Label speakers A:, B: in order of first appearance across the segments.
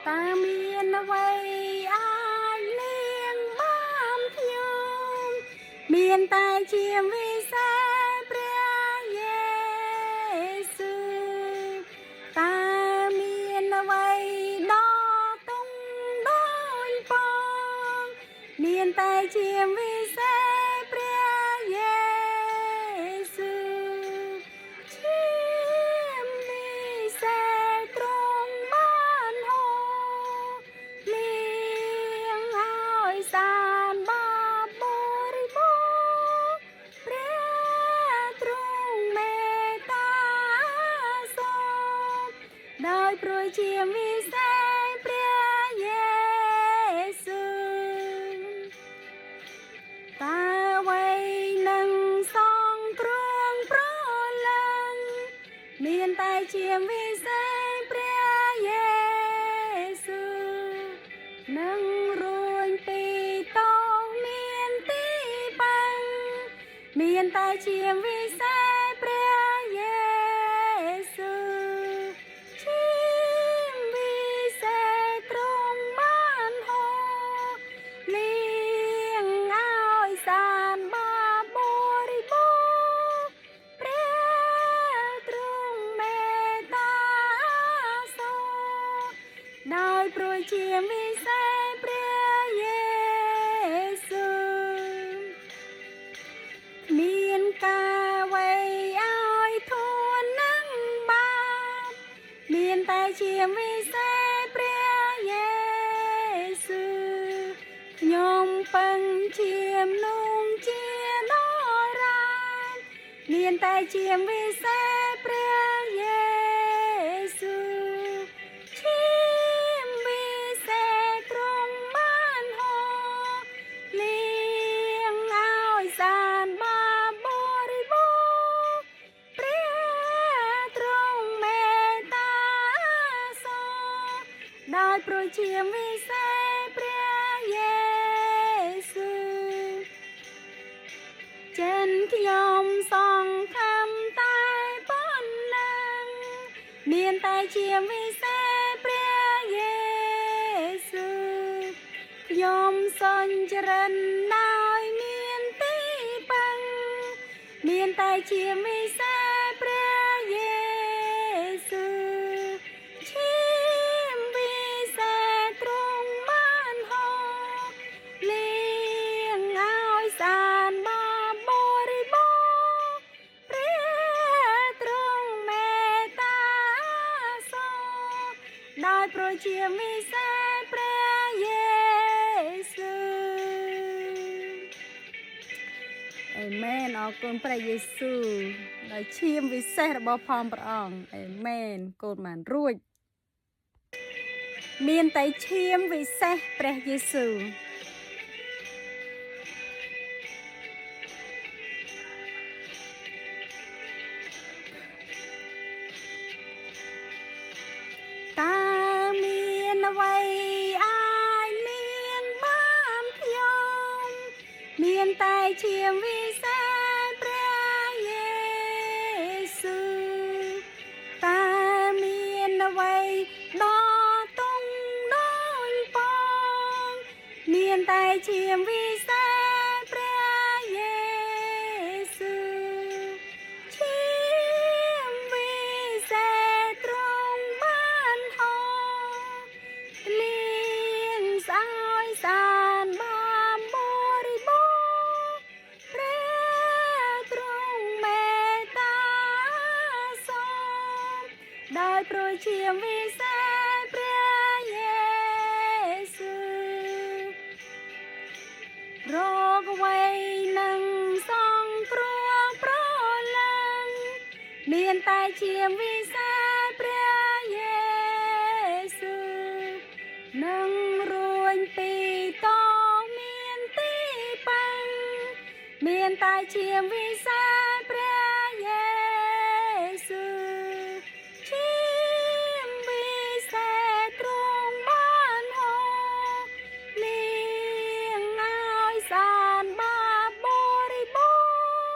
A: ตาเมียนไว้อายเลี้ยงบ้านพยมเมียนตายเชียมวิเศษพระเยซูตาเมียนไว้ดอตรงดอยปองเมียนตายเชียมวิเศษพระเยซูเชียมวิเศษตรงบ้านโฮเลี้ยงอ้อยสารบาบริบูรณ์พระตรงเมตตาสมได้โปรดเชียมวิเศษพระเยซูตาไว้หนึ่งสองตรวงโปรลังเมียนตายเชียมวิเศษพระเยซูนังรวนปีโตเมียนตีปังเมียนตายเชียมวิเศษพระเยซูชิมวิเศษตรงบ้านโฮเลี้ยงอ้อยสารบาบริบูรณ์พระตรงเมตตาสมได้โปรดเชียมวิเศษพระเยซูเมียนกาไว้อ้อยทวนนั่งบาปเมียนตายเชียมวิเศษพระเยซูยมปังเชียมนุ่งเชียนอรานเมียนตายเชียมวิเศษพระเยซูชิมวิเศษตรงบ้านโฮเลี้ยงอ้อยสารบาบริบูรณ์พระตรงเมตตาสมได้โปรดเชียมวิเศษพระเยซูเจนขยมสองคำตายป้อนนังเมียนตายเชียมวิเศษพระเยซูขยมสนจรันน้อยเมียนตีปังเมียนตายเชียมวิเศษพระเยซูชิมวิเศษตรงบ้านโฮเลี้ยงอ้อยสารบาบริบูรณ์พระตรงเมตตาสมได้โปรดเชียมวิเศษพระเยซูเอเมนออกกลพระเยซูได้เชียมวิเศษរបស់ផងព្រះអង្គអេមែនកូនបានរួចមានតែឈាមវិសេសព្រះយេស៊ូវตาเมียนไว้อายเลี้ยงบ้านพยมเมียนแต่เชียมวิเศษพระเยซูตาเมียนไว้ดอตรงดอนปองเมียนแต่เชียมวิเศษพระเยซูชิมวิเศษตรงบ้านโฮเลี้ยงสายสารบาบริบูรณ์พระตรงเมตตาสมได้โปรดเชียมวิเศษพระเยซูโรคไว้หนึ่งสองตรวงโปรลังเมียนตายเชียมวิเศษพระเยซูนังรวนปีโตเมียนตีปังเมียนตายเชียมวิเศษพระเยซูชิมวิเศษตรงบ้านโฮเลี้ยงอ้อยสารบาบริบู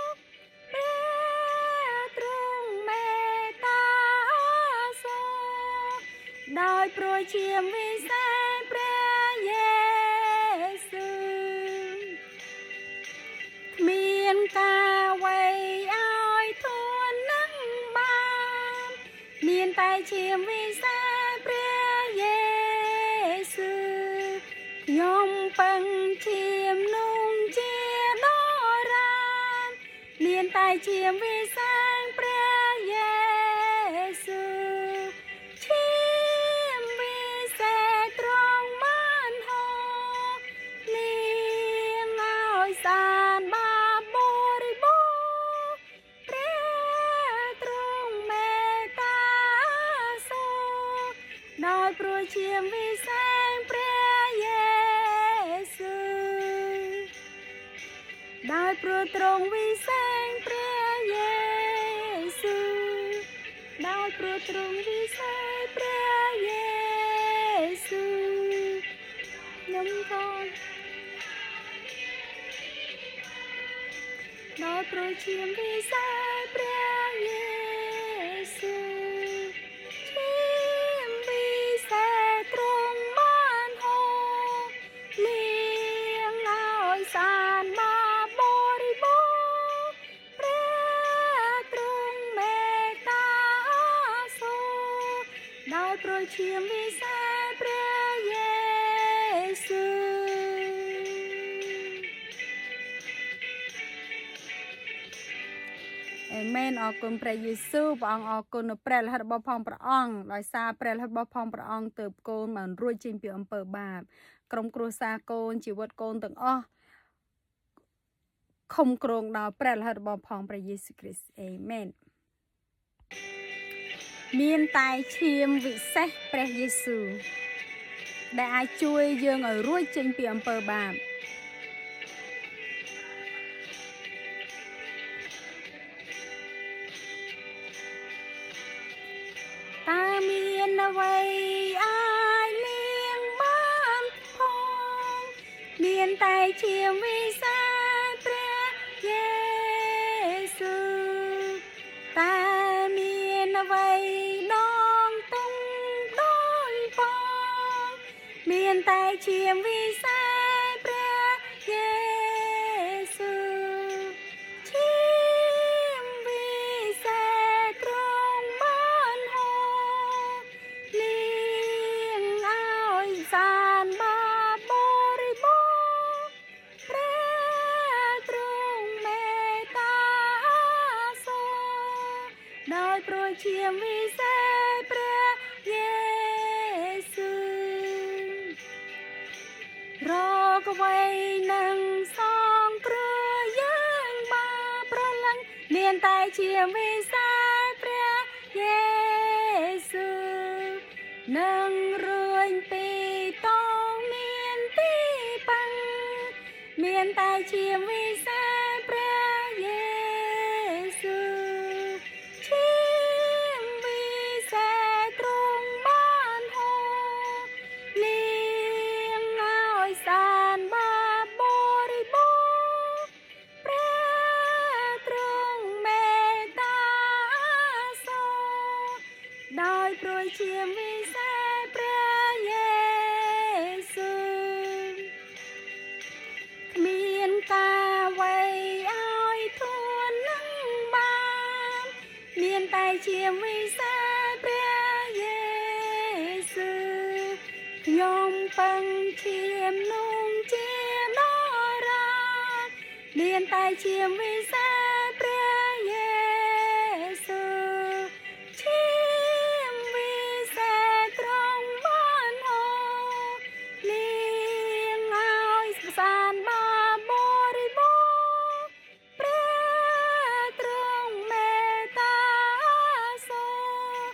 A: รณ์พระตรงเมตตาสมได้ ដោយព្រួយឈាមវិសេសព្រះយេស៊ូវគ្មានការអ្វីឲ្យធន់នឹងបានមានតែឈាមវិសេសព្រះយេស៊ូវខ្ញុំពឹងឈាមនោះជាដរានមានតែឈាមវិសេសព្រះយេស៊ូវឈាមវិសេសត្រង់បានហូរនាងឲ្យសានបាបបរិបូរណ៍ព្រះទ្រង់មេត្តាសូរដោយព្រួយឈាមវិសេសព្រះយេស៊ូវដោយព្រួយទ្រង់វិសេសព្រះយេស៊ូវដោយព្រួយទ្រង់វិសេសព្រះយេស៊ូវខ្ញុំផងដោយព្រួយឈាមវិសេសព្រះយេស៊ូវឈាមវិសេសទ្រង់បានហូរលាងឲ្យសានបាបបរិបូរណ៍ព្រះទ្រង់មេត្តាសូរដោយព្រួយឈាមវិសេសព្រះយេស៊ូវអេមែនអរគុណព្រះយេស៊ូវព្រះអង្គអរគុណនៅព្រះលិខិតរបស់ផងព្រះអង្គដោយសារព្រះលិខិតរបស់ផងព្រះអង្គទើបកូនបានរួចចេញពីអំពើបាបក្រុមគ្រួសារកូនជីវិតកូនទាំងអស់ខំគ្រងដល់ព្រះលិខិតរបស់ផងព្រះយេស៊ូវគ្រីស្ទអេមែនមានតែឈាមវិសេសព្រះយេស៊ូវដែលអាចជួយយើងឲ្យរួចចេញពីអំពើបាបតើមានអ្វីអាចលៀងបានផងមានតែឈាមវិសេសព្រះយេស៊ូវតើមានអ្វីដងទុំដូចផងមានតែឈាមវិសេសព្រះយេស៊ូវឈាមវិសេសទ្រង់បានហូរលាងឲ្យសានបាបបរិបូរណ៍ព្រះទ្រង់មេត្តាសូរដោយព្រួយឈាមវិសេសព្រះយេស៊ូវរកអ្វីនឹងសងគ្រោះយើងបាប្រលឹងមានតែឈាមវិសេសព្រះយេស៊ូវនឹងរួញពីតងមានទីប៉ឹងមានតែឈាមវិសេសព្រះយេស៊ូវឈាមវិសេសទ្រង់បានហូរលាងឲ្យសានបាបបរិបូរណ៍ព្រះទ្រង់មេត្តាសូរដោយព្រួយឈាមវិសេសព្រះយេស៊ូវគ្មានការអ្វីឲ្យធន់នឹងបានមានតែឈាមវិសេសព្រះយេស៊ូវខ្ញុំពឹងឈាមនោះជាដរានមានតែឈាមវិសេសព្រះយេស៊ូវឈាមវិសេសត្រង់បានហូរលាងឲ្យសានបាបបរិបូរណ៍ព្រះទ្រង់មេត្តាសូរ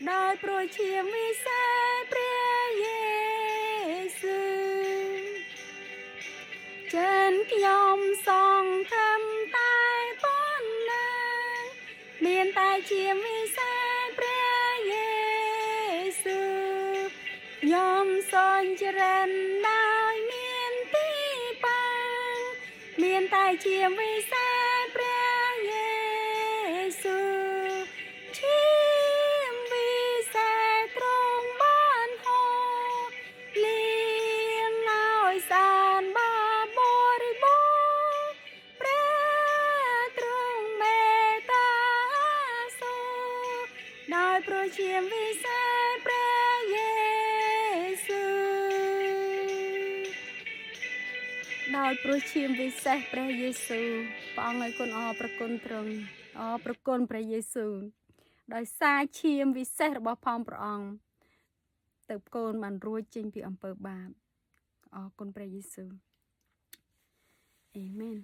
A: ដោយព្រួយឈាមវិសេសព្រះយេស៊ូវចិនខ្ញុំសង្ឃឹមតែប៉ុណ្ណឹងមានតែឈាមវិសេសព្រះយេស៊ូវខ្ញុំសូនចរិនដោយមានទីប៉ឹងមានតែឈាមវិសេសព្រះយេស៊ូវឈាមវិសេសទ្រង់បានហ ដោយព្រោះជាវិសេសព្រះយេស៊ូដោយព្រោះជាវិសេសព្រះយេស៊ូព្រះអង្គឲ្យគុណអរប្រគុណទ្រង់អរប្រគុណព្រះយេស៊ូដោយសារឈាមវិសេសរបស់ផងព្រះអង្គទើបកូនបានរួចចេញពីអំពើបាបអរគុណព្រះយេស៊ូអេមែន